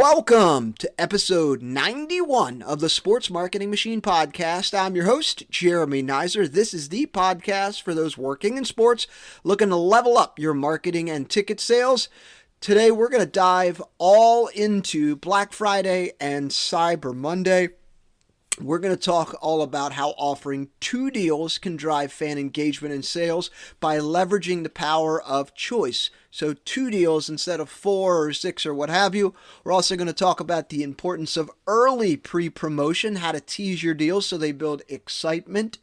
Welcome to episode 91 of the Sports Marketing Machine Podcast. I'm your host, Jeremy Neisser. This is the podcast for those working in sports looking to level up your marketing and ticket sales. Today, we're going to dive all into Black Friday and Cyber Monday. We're going to talk all about how offering two deals can drive fan engagement and sales by leveraging the power of choice. So two deals instead of 4 or 6 or what have you. We're also going to talk about the importance of early pre-promotion, how to tease your deals so they build excitement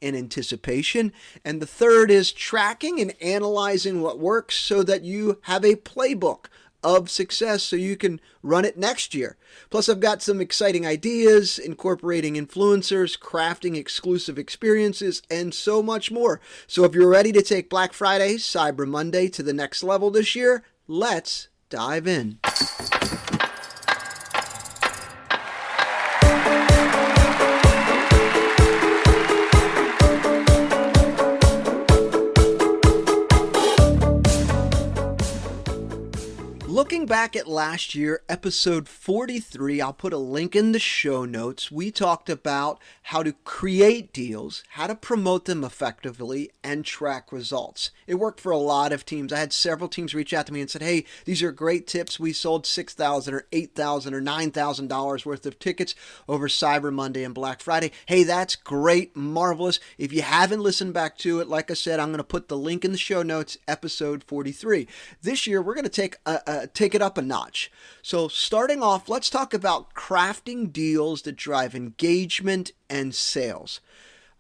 and anticipation. And the third is tracking and analyzing what works so that you have a playbook of success so you can run it next year. Plus, I've got some exciting ideas, incorporating influencers, crafting exclusive experiences, and so much more. So if you're ready to take Black Friday, Cyber Monday to the next level this year, let's dive in. Looking back at last year, episode 43, I'll put a link in the show notes. We talked about how to create deals, how to promote them effectively, and track results. It worked for a lot of teams. I had several teams reach out to me and said, hey, these are great tips. We sold $6,000 or $8,000 or $9,000 worth of tickets over Cyber Monday and Black Friday. Hey, that's great, marvelous. If you haven't listened back to it, like I said, I'm going to put the link in the show notes, episode 43. This year, we're going to take it up a notch. So starting off, let's talk about crafting deals that drive engagement and sales.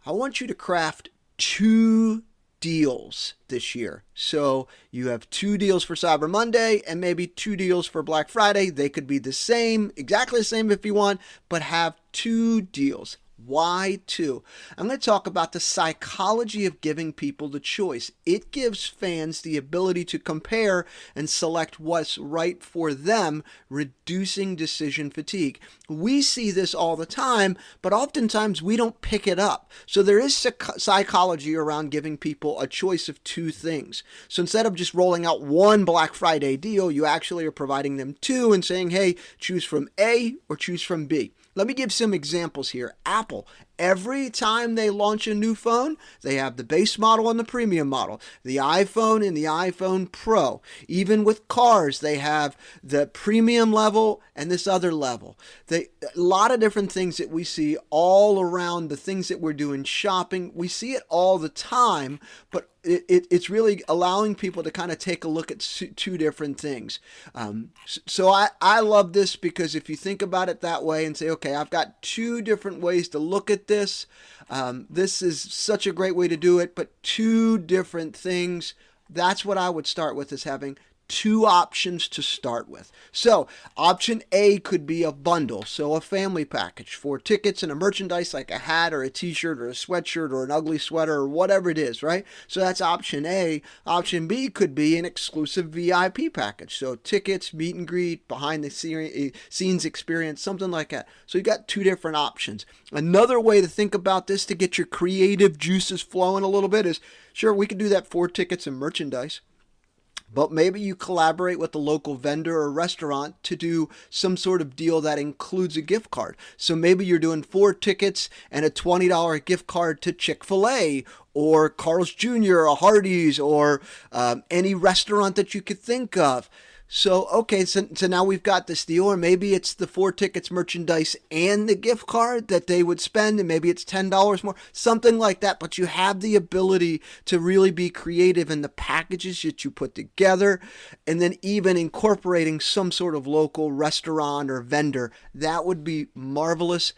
I want you to craft 2 deals this year. So you have 2 deals for Cyber Monday and maybe 2 deals for Black Friday. They could be the same, exactly the same if you want, but have 2 deals. Why 2? I'm going to talk about the psychology of giving people the choice. It gives fans the ability to compare and select what's right for them, reducing decision fatigue. We see this all the time, but oftentimes we don't pick it up. So there is psychology around giving people a choice of 2 things. So instead of just rolling out one Black Friday deal, you actually are providing them 2 and saying, hey, choose from A or choose from B. Let me give some examples here. Apple, every time they launch a new phone, they have the base model and the premium model, the iPhone and the iPhone Pro. Even with cars, they have the premium level and this other level. A lot of different things that we see all around the things that we're doing shopping. We see it all the time, but it's really allowing people to kind of take a look at 2 different things. So I love this because if you think about it that way and say, okay, I've got 2 different ways to look at this. This is such a great way to do it, but 2 different things. That's what I would start with, is having 2 options to start with. So option A could be a bundle, so a family package for tickets and a merchandise like a hat or a t-shirt or a sweatshirt or an ugly sweater or whatever it is, right? So that's option A. Option B could be an exclusive VIP package, so tickets, meet and greet, behind the scenes experience, something like that. So you got 2 different options. Another way to think about this to get your creative juices flowing a little bit is, sure, we could do that for tickets and merchandise. But maybe you collaborate with a local vendor or restaurant to do some sort of deal that includes a gift card. So maybe you're doing 4 tickets and a $20 gift card to Chick-fil-A or Carl's Jr. or Hardee's or any restaurant that you could think of. So, okay, so now we've got this deal, or maybe it's the 4 tickets, merchandise, and the gift card that they would spend, and maybe it's $10 more, something like that. But you have the ability to really be creative in the packages that you put together, and then even incorporating some sort of local restaurant or vendor. That would be marvelous.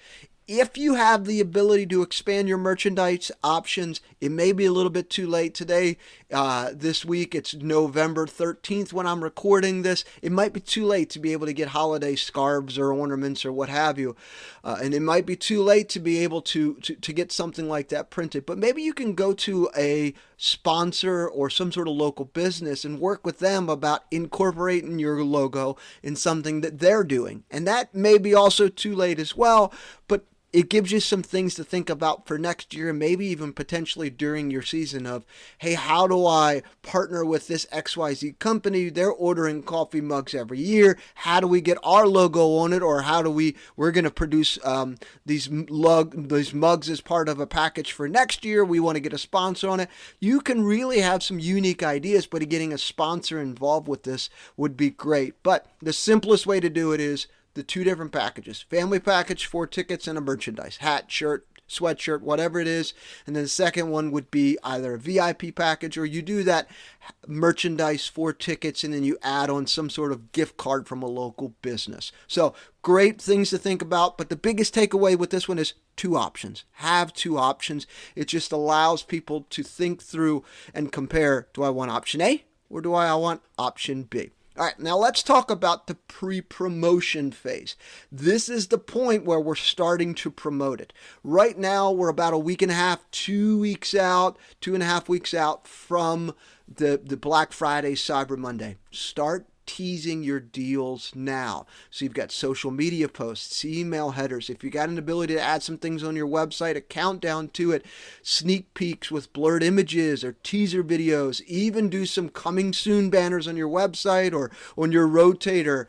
If you have the ability to expand your merchandise options, it may be a little bit too late today. This week, it's November 13th when I'm recording this. It might be too late to be able to get holiday scarves or ornaments or what have you. And it might be too late to be able to get something like that printed. But maybe you can go to a sponsor or some sort of local business and work with them about incorporating your logo in something that they're doing. And that may be also too late as well. But it gives you some things to think about for next year, and maybe even potentially during your season of, hey, how do I partner with this XYZ company? They're ordering coffee mugs every year. How do we get our logo on it? Or how do we're going to produce these mugs as part of a package for next year. We want to get a sponsor on it. You can really have some unique ideas, but getting a sponsor involved with this would be great. But the simplest way to do it is the two different packages. Family package, 4 tickets and a merchandise. Hat, shirt, sweatshirt, whatever it is. And then the second one would be either a VIP package, or you do that merchandise, 4 tickets, and then you add on some sort of gift card from a local business. So great things to think about. But the biggest takeaway with this one is 2 options. Have 2 options. It just allows people to think through and compare, do I want option A or do I want option B? All right, now let's talk about the pre-promotion phase. This is the point where we're starting to promote it. Right now, we're about a week and a half, 2 weeks out, 2.5 weeks out from the Black Friday, Cyber Monday. Start teasing your deals now. So you've got social media posts, email headers. If you got an ability to add some things on your website, a countdown to it, sneak peeks with blurred images or teaser videos, even do some coming soon banners on your website or on your rotator,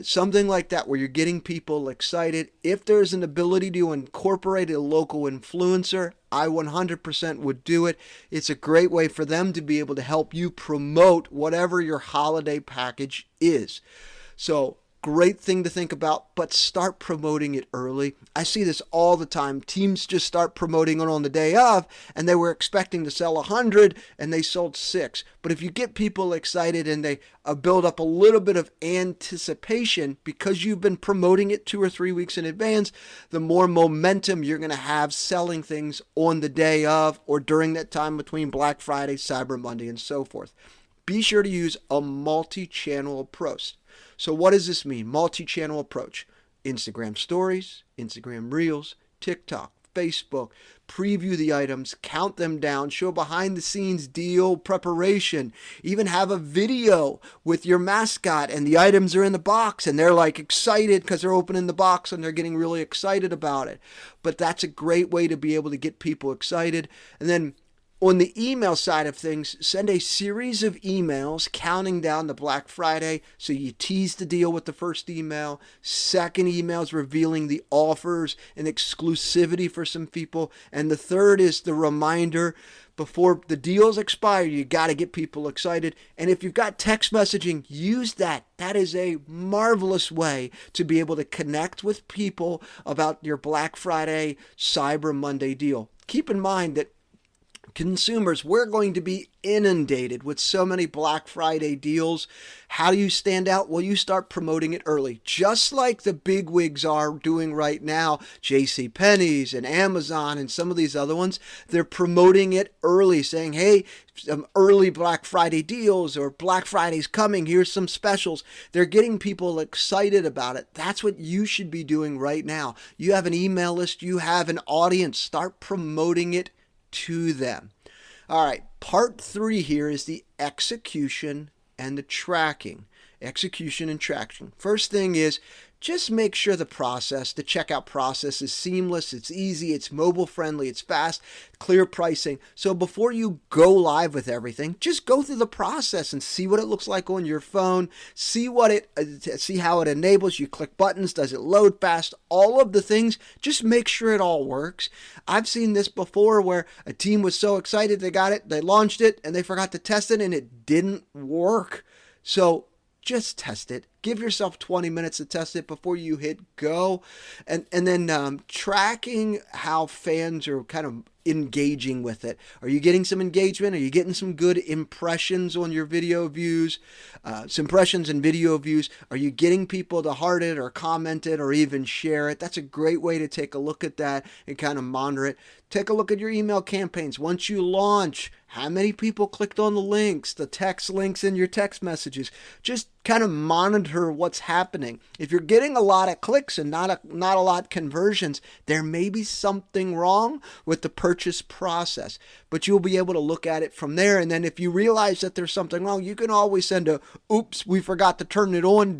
something like that where you're getting people excited. If there's an ability to incorporate a local influencer, I 100% would do it. It's a great way for them to be able to help you promote whatever your holiday package is. So great thing to think about, but start promoting it early. I see this all the time. Teams just start promoting it on the day of, and they were expecting to sell 100 and they sold 6. But if you get people excited and they build up a little bit of anticipation because you've been promoting it 2 or 3 weeks in advance, the more momentum you're going to have selling things on the day of or during that time between Black Friday, Cyber Monday, and so forth. Be sure to use a multi-channel approach. So what does this mean? Multi-channel approach. Instagram stories, Instagram reels, TikTok, Facebook. Preview the items, count them down, show behind the scenes deal preparation, even have a video with your mascot and the items are in the box and they're like excited because they're opening the box and they're getting really excited about it. But that's a great way to be able to get people excited. And then on the email side of things, send a series of emails counting down to Black Friday. So you tease the deal with the first email. Second email is revealing the offers and exclusivity for some people. And the third is the reminder before the deals expire, you got to get people excited. And if you've got text messaging, use that. That is a marvelous way to be able to connect with people about your Black Friday, Cyber Monday deal. Keep in mind that consumers, we're going to be inundated with so many Black Friday deals. How do you stand out? Well, you start promoting it early, just like the bigwigs are doing right now. JCPenney's and Amazon and some of these other ones, they're promoting it early, saying, hey, some early Black Friday deals or Black Friday's coming. Here's some specials. They're getting people excited about it. That's what you should be doing right now. You have an email list. You have an audience. Start promoting it to them. All right, part 3 here is the execution and the tracking. Execution and tracking. First thing is just make sure the checkout process is seamless, it's easy, it's mobile friendly, it's fast, clear pricing. So before you go live with everything, just go through the process and see what it looks like on your phone, see how it enables. You click buttons, does it load fast, all of the things, just make sure it all works. I've seen this before where a team was so excited they got it, they launched it, and they forgot to test it and it didn't work. So just test it. Give yourself 20 minutes to test it before you hit go. And then tracking how fans are kind of engaging with it. Are you getting some engagement? Are you getting some good impressions on your video views? Some impressions and video views. Are you getting people to heart it or comment it or even share it? That's a great way to take a look at that and kind of monitor it. Take a look at your email campaigns. Once you launch, how many people clicked on the links, the text links in your text messages? Just kind of monitor what's happening. If you're getting a lot of clicks and not a lot of conversions, there may be something wrong with the purchase process. But you'll be able to look at it from there. And then if you realize that there's something wrong, you can always send a, oops, we forgot to turn it on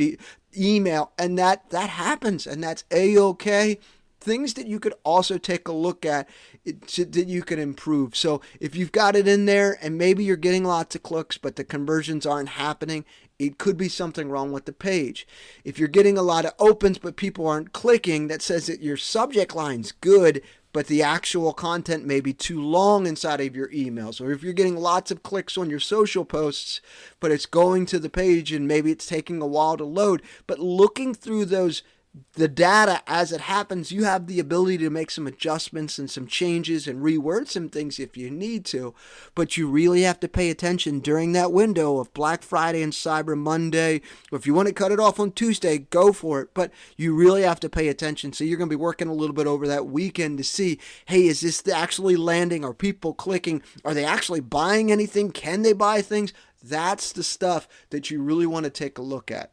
email. And that happens. And that's A-okay. things that you could also take a look at that you can improve. So if you've got it in there and maybe you're getting lots of clicks, but the conversions aren't happening, it could be something wrong with the page. If you're getting a lot of opens, but people aren't clicking, that says that your subject line's good, but the actual content may be too long inside of your emails. Or if you're getting lots of clicks on your social posts, but it's going to the page and maybe it's taking a while to load. But looking through the data as it happens, you have the ability to make some adjustments and some changes and reword some things if you need to. But you really have to pay attention during that window of Black Friday and Cyber Monday. Or if you want to cut it off on Tuesday, go for it. But you really have to pay attention. So you're going to be working a little bit over that weekend to see, hey, is this actually landing? Are people clicking? Are they actually buying anything? Can they buy things? That's the stuff that you really want to take a look at.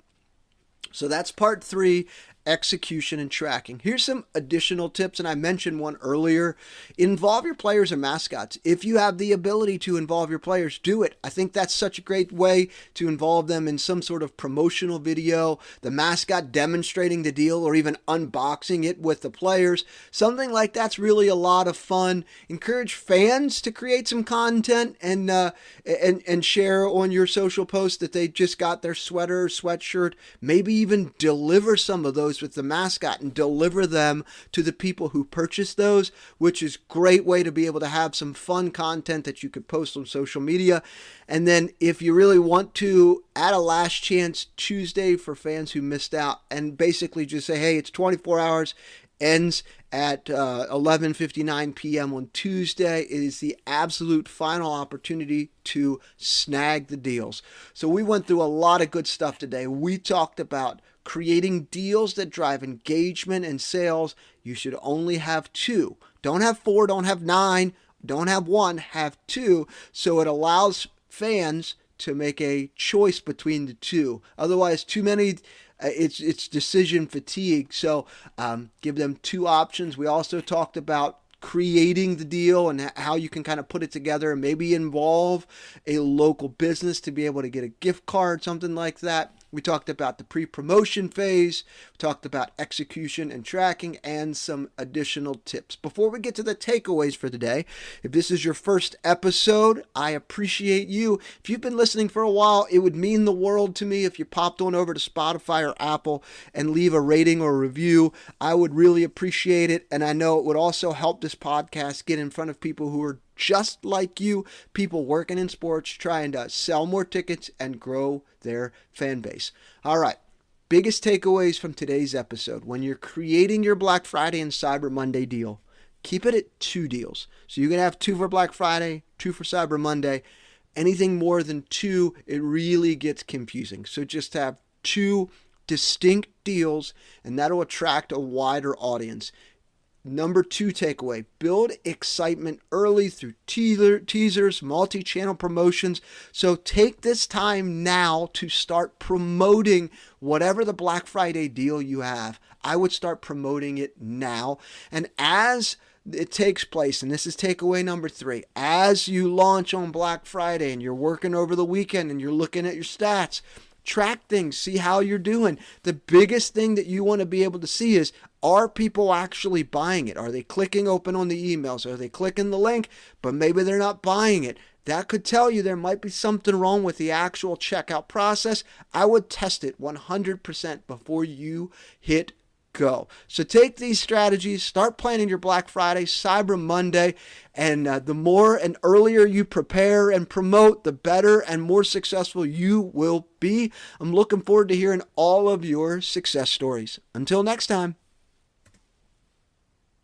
So that's part 3, execution and tracking. Here's some additional tips, and I mentioned one earlier. Involve your players and mascots. If you have the ability to involve your players, do it. I think that's such a great way to involve them in some sort of promotional video, the mascot demonstrating the deal or even unboxing it with the players. Something like that's really a lot of fun. Encourage fans to create some content and share on your social post that they just got their sweater or sweatshirt. Maybe even deliver some of those with the mascot and deliver them to the people who purchase those, which is a great way to be able to have some fun content that you could post on social media. And then if you really want to, add a last chance Tuesday for fans who missed out and basically just say, hey, it's 24 hours, ends at 11:59 p.m. on Tuesday. It is the absolute final opportunity to snag the deals. So we went through a lot of good stuff today. We talked about creating deals that drive engagement and sales. You should only have 2. Don't have 4, don't have 9, don't have 1, have 2. So it allows fans to make a choice between the 2. Otherwise, too many, it's decision fatigue. So give them 2 options. We also talked about creating the deal and how you can kind of put it together and maybe involve a local business to be able to get a gift card, something like that. We talked about the pre-promotion phase. We talked about execution and tracking and some additional tips. Before we get to the takeaways for today, if this is your first episode, I appreciate you. If you've been listening for a while, it would mean the world to me if you popped on over to Spotify or Apple and leave a rating or review. I would really appreciate it. And I know it would also help this podcast get in front of people who are just like you, people working in sports, trying to sell more tickets and grow their fan base. All right, biggest takeaways from today's episode. When you're creating your Black Friday and Cyber Monday deal, keep it at 2 deals. So you can have 2 for Black Friday, 2 for Cyber Monday. Anything more than 2, it really gets confusing. So just have 2 distinct deals, and that'll attract a wider audience. Number 2 takeaway, build excitement early through teasers, multi-channel promotions. So take this time now to start promoting whatever the Black Friday deal you have. I would start promoting it now. And as it takes place, and this is takeaway number 3, as you launch on Black Friday and you're working over the weekend and you're looking at your stats, track things, see how you're doing. The biggest thing that you want to be able to see is, are people actually buying it? Are they clicking open on the emails? Are they clicking the link, but maybe they're not buying it? That could tell you there might be something wrong with the actual checkout process. I would test it 100% before you hit go. So take these strategies, start planning your Black Friday, Cyber Monday, and the more and earlier you prepare and promote, the better and more successful you will be. I'm looking forward to hearing all of your success stories. Until next time.